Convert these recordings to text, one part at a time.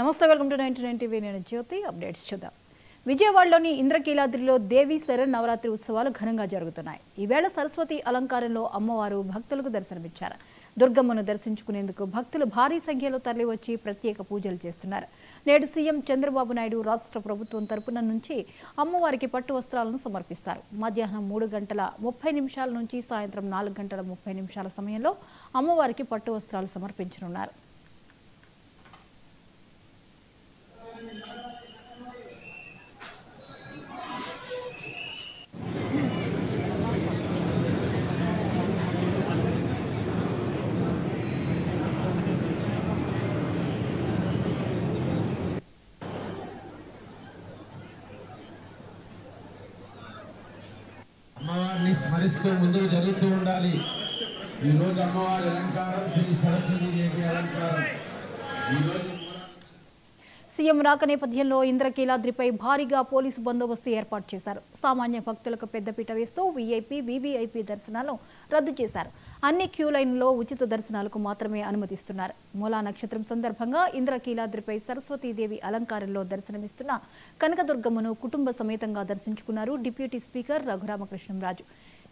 నమస్తే, welcome to 99 TV. నేను జ్యోతి. Updates చూద్దాం. విజయవాడలోని ఇంద్రకీలాద్రిలో దేవీ శరణ్ నవరాత్రి ఉత్సవాలు ఘనంగా జరుగుతున్నాయి. ఈవేళ సరస్వతి అలంకారంలో అమ్మవారు భక్తులకు దర్శనమిచ్చారు. దుర్గమ్మను దర్శించుకునేందుకు భక్తులు భారీ సంఖ్యలో తరలివచ్చి ప్రత్యేక పూజలు చేస్తున్నారు. నేడు సీఎం చంద్రబాబు నాయుడు రాష్ట్ర ప్రభుత్వం తరపున నుంచి అమ్మవారికి పట్టు వస్త్రాలను సమర్పిస్తారు. మధ్యాహ్నం 3:30 నుంచి సాయంత్రం 4:30 సమయంలో అమ్మవారికి పట్టు వస్త్రాలు సమర్పించనున్నారు. అమ్మవారిని స్మరిస్తూ ముందుకు జరుగుతూ ఉండాలి. ఈరోజు అమ్మవారి అలంకారం శ్రీ సరస్వతి దేవి అలంకారం. సీఎం రాక నేపథ్యంలో ఇంద్రకీలాద్రిపై భారీగా పోలీసు బందోబస్తు ఏర్పాటు చేశారు. సామాన్య భక్తులకు పెద్దపీట వేస్తూ వీఐపీ, వీవీఐపీ దర్శనాలను రద్దు చేశారు. అన్ని క్యూ లైన్లో ఉచిత దర్శనాలకు మాత్రమే అనుమతిస్తున్నారు. మూలా నక్షత్రం సందర్భంగా ఇంద్రకీలాద్రిపై సరస్వతీదేవి అలంకారంలో దర్శనమిస్తున్న కనకదుర్గమ్మను కుటుంబ సమేతంగా దర్శించుకున్నారు డిప్యూటీ స్పీకర్ రఘురామకృష్ణంరాజు.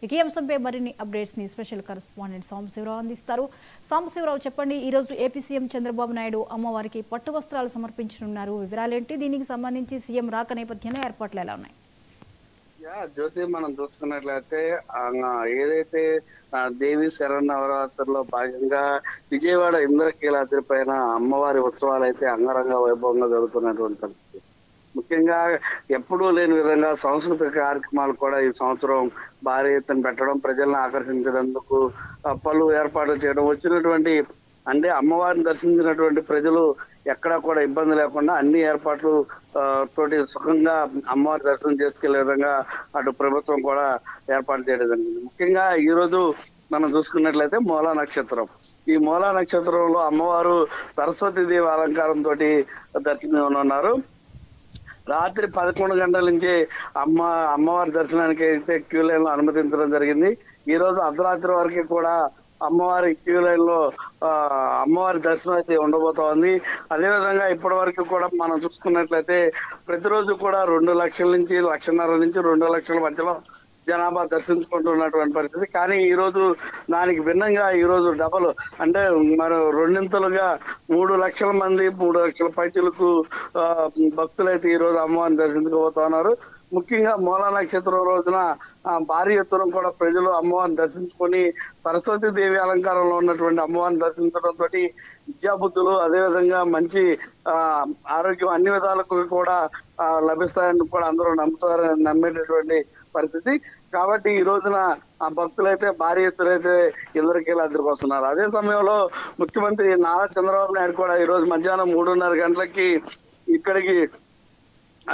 ఈ అంశంపై మరిన్ని అప్డేట్స్ ని స్పెషల్ కరెస్పాండెంట్ సాంబశివరావు అందిస్తారు. సాంబశివరావు, చెప్పండి, ఈ రోజు ఏపీ సీఎం చంద్రబాబు నాయుడు అమ్మవారికి పట్టు వస్త్రాలు సమర్పించనున్నారు. వివరాలేంటి? దీనికి సంబంధించి సీఎం రాక నేపథ్యంలో ఏర్పాట్లు ఎలా ఉన్నాయి? జ్యోతి, మనం చూసుకున్నట్లయితే ఏదైతే దేవి శరణ్ నవరాత్రుల్లో భాగంగా విజయవాడ ఇంద్రకీలాద్రి పైన అమ్మవారి ఉత్సవాలు అయితే అంగరంగ వైభవంగా జరుగుతున్నటువంటి పరిస్థితి. ముఖ్యంగా ఎప్పుడూ లేని విధంగా సాంస్కృతిక కార్యక్రమాలు కూడా ఈ సంవత్సరం భారీ ఎత్తున పెట్టడం, ప్రజలను ఆకర్షించేందుకు పలు ఏర్పాట్లు చేయడం, వచ్చినటువంటి అంటే అమ్మవారిని దర్శించినటువంటి ప్రజలు ఎక్కడా కూడా ఇబ్బంది లేకుండా అన్ని ఏర్పాట్లు తోటి సుఖంగా అమ్మవారి దర్శనం చేసుకెళ్లే విధంగా అటు ప్రభుత్వం కూడా ఏర్పాటు చేయడం జరిగింది. ముఖ్యంగా ఈ రోజు మనం చూసుకున్నట్లయితే మూలా నక్షత్రం. ఈ మూలా నక్షత్రంలో అమ్మవారు సరస్వతీదేవి అలంకారంతో దర్శనమివ్వనున్నారు. రాత్రి 11 గంటల నుంచి అమ్మవారి దర్శనానికి అయితే క్యూ లైన్ లో అనుమతించడం జరిగింది. ఈ రోజు అర్ధరాత్రి వరకు కూడా అమ్మవారి క్యూ లైన్ లో అమ్మవారి దర్శనం అయితే ఉండబోతోంది. అదేవిధంగా ఇప్పటి వరకు కూడా మనం చూసుకున్నట్లయితే ప్రతిరోజు కూడా 2 లక్షల నుంచి 1.5 నుంచి 2 లక్షల మధ్యలో జనాభా దర్శించుకుంటున్నటువంటి పరిస్థితి. కానీ ఈ రోజు దానికి భిన్నంగా ఈ రోజు డబల్ అంటే మరి రెండింతలుగా 3 లక్షల మంది 3 లక్షల పైచులకు భక్తులైతే ఈ రోజు అమ్మవారిని దర్శించుకోబోతున్నారు. ముఖ్యంగా మూలా నక్షత్రం రోజున భారీ ఎత్తున కూడా ప్రజలు అమ్మవారిని దర్శించుకొని సరస్వతి దేవి అలంకారంలో ఉన్నటువంటి అమ్మవారిని దర్శించడంతో విద్యాబుద్ధులు, అదేవిధంగా మంచి ఆరోగ్యం అన్ని విధాలకు కూడా లభిస్తాయని కూడా అందరూ నమ్మేటటువంటి పరిస్థితి. కాబట్టి ఈ రోజున ఆ భక్తులైతే భారీ ఎత్తున అయితే ఇంద్రకీలాద్రికి వస్తున్నారు. అదే సమయంలో ముఖ్యమంత్రి నారా చంద్రబాబు నాయుడు కూడా ఈ రోజు మధ్యాహ్నం 3:30 గంటలకి ఇక్కడికి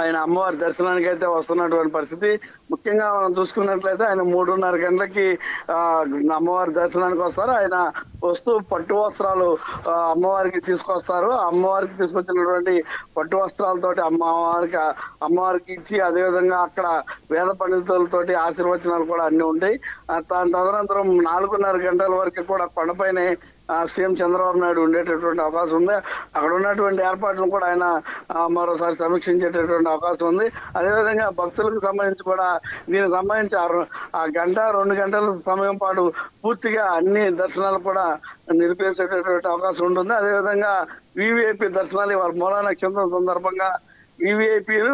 ఆయన అమ్మవారి దర్శనానికి అయితే వస్తున్నటువంటి పరిస్థితి. ముఖ్యంగా మనం చూసుకున్నట్లయితే ఆయన 3:30 గంటలకి అమ్మవారి దర్శనానికి వస్తారు. ఆయన వస్తూ పట్టు వస్త్రాలు అమ్మవారికి తీసుకొస్తారు. అమ్మవారికి తీసుకొచ్చినటువంటి పట్టు వస్త్రాలతోటి అమ్మవారికి ఇచ్చి, అదేవిధంగా అక్కడ వేద పండితులతోటి ఆశీర్వచనాలు కూడా అన్ని ఉంటాయి. తదనంతరం 4:30 గంటల వరకు కూడా కొండపైనే సీఎం చంద్రబాబు నాయుడు ఉండేటటువంటి అవకాశం ఉంది. అక్కడ ఉన్నటువంటి ఏర్పాట్లను కూడా ఆయన మరోసారి సమీక్షించేటటువంటి అవకాశం ఉంది. అదేవిధంగా భక్తులకు సంబంధించి కూడా దీనికి సంబంధించి 1-2 గంటల సమయం పాటు పూర్తిగా అన్ని దర్శనాలు కూడా నిలిపేసేటటువంటి అవకాశం ఉంటుంది. అదేవిధంగా వీవీఐపీ దర్శనాలు ఇవాళ మూలా నక్షత్రం సందర్భంగా వీవీఐపీలు,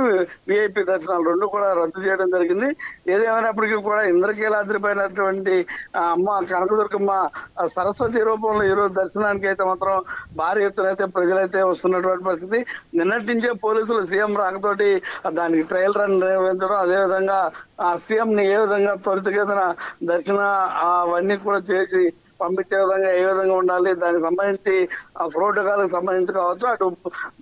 వీఐపీ దర్శనాలు 2 కూడా రద్దు చేయడం జరిగింది. ఏదేమైనప్పటికీ కూడా ఇంద్రకీలాద్రి పైనటువంటి అమ్మ కనకదుర్గమ్మ సరస్వతి రూపంలో ఈ రోజు దర్శనానికి అయితే మాత్రం భారీ ఎత్తున అయితే ప్రజలైతే వస్తున్నటువంటి పరిస్థితి. నిన్నటి నుంచే పోలీసులు సీఎం రాకతోటి దానికి ట్రయల్ రన్ నిర్వహించడం, అదేవిధంగా సీఎం ని ఏ విధంగా త్వరితగతిన దర్శన అవన్నీ కూడా చేసి పంపించే విధంగా ఏ విధంగా ఉండాలి, దానికి సంబంధించి ఆ ప్రోటోకాల్కి సంబంధించి కావచ్చు, అటు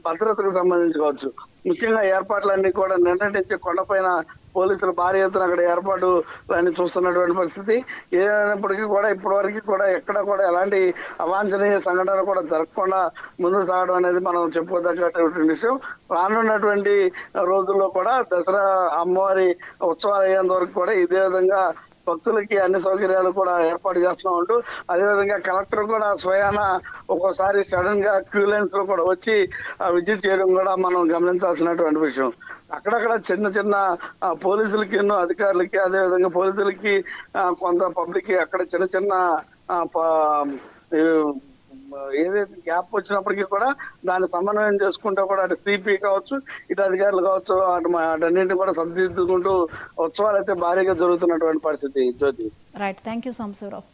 భద్రతకు సంబంధించి కావచ్చు, ముఖ్యంగా ఏర్పాట్లన్నీ కూడా నిన్నటి కొండపైన పోలీసులు భారీ ఎత్తున అక్కడ ఏర్పాటు అన్ని చూస్తున్నటువంటి పరిస్థితి. ఏదైనప్పటికీ కూడా ఇప్పటి వరకు కూడా ఎక్కడ కూడా ఎలాంటి అవాంఛనీయ సంఘటన కూడా జరగకుండా ముందుకు సాగడం అనేది మనం చెప్పుకోదగ్గటువంటి విషయం. రానున్నటువంటి రోజుల్లో కూడా దసరా అమ్మవారి ఉత్సవాలు అయ్యేంత వరకు కూడా ఇదే విధంగా భక్తులకి అన్ని సౌకర్యాలు కూడా ఏర్పాటు చేస్తూ ఉంటూ అదేవిధంగా కలెక్టర్ కూడా స్వయాన ఒక్కోసారి సడన్ గా క్యూ లైన్స్ లో కూడా వచ్చి విజిట్ చేయడం కూడా మనం గమనించాల్సినటువంటి విషయం. అక్కడక్కడ చిన్న చిన్న పోలీసులకి అధికారులకి అదేవిధంగా పోలీసులకి కొంత పబ్లిక్ కి అక్కడ చిన్న చిన్న ఏదైతే గ్యాప్ వచ్చినప్పటికీ కూడా దాన్ని సమన్వయం చేసుకుంటూ కూడా అటు సిపి కావచ్చు ఇటు అధికారులు కావచ్చు అటన్నింటినీ కూడా సరిదిద్దుకుంటూ ఉత్సవాలు అయితే భారీగా జరుగుతున్నటువంటి పరిస్థితి. Jyothi. Right, thank you Sambasivarao.